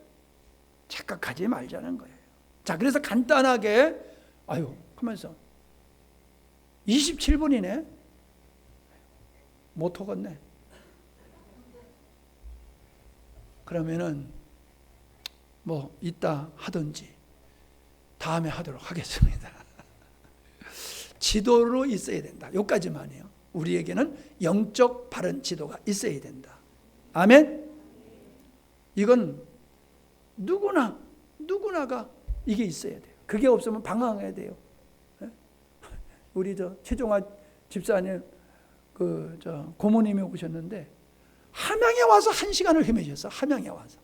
A: 착각하지 말자는 거예요. 자, 그래서 간단하게, 하면서 27분이네. 못 하겠네. 그러면은 뭐 이따 하든지 다음에 하도록 하겠습니다. 지도로 있어야 된다. 여기까지만이에요. 우리에게는 영적 바른 지도가 있어야 된다. 아멘. 이건 누구나가 이게 있어야 돼요. 그게 없으면 방황해야 돼요. 우리 최종화 집사님 고모님이 오셨는데 함양에 와서 1시간을 헤매셨어. 함양에 와서.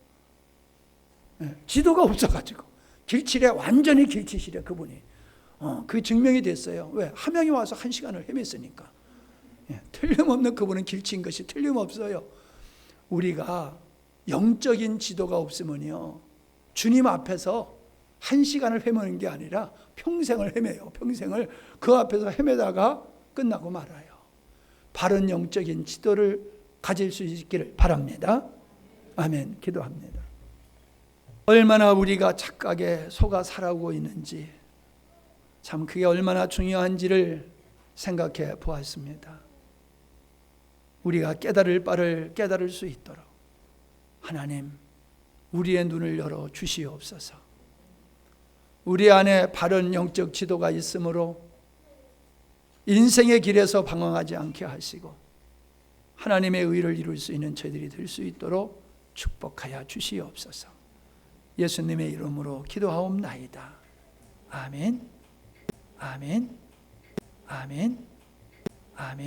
A: 지도가 없어가지고 길치래, 완전히 길치시래 그분이. 그 증명이 됐어요. 왜? 함양에 와서 1시간을 헤맸으니까. 틀림없는 그분은 길치인 것이 틀림없어요. 우리가 영적인 지도가 없으면요, 주님 앞에서 1시간을 헤매는 게 아니라 평생을 헤매요. 평생을 그 앞에서 헤매다가 끝나고 말아요. 바른 영적인 지도를 가질 수 있기를 바랍니다. 아멘. 기도합니다. 얼마나 우리가 착각에 속아 살아오고 있는지, 참 그게 얼마나 중요한지를 생각해 보았습니다. 우리가 깨달을 바를 깨달을 수 있도록 하나님, 우리의 눈을 열어 주시옵소서. 우리 안에 바른 영적 지도가 있으므로 인생의 길에서 방황하지 않게 하시고 하나님의 의를 이룰 수 있는 저희들이 될 수 있도록 축복하여 주시옵소서. 예수님의 이름으로 기도하옵나이다. 아멘. 아멘. 아멘. 아멘.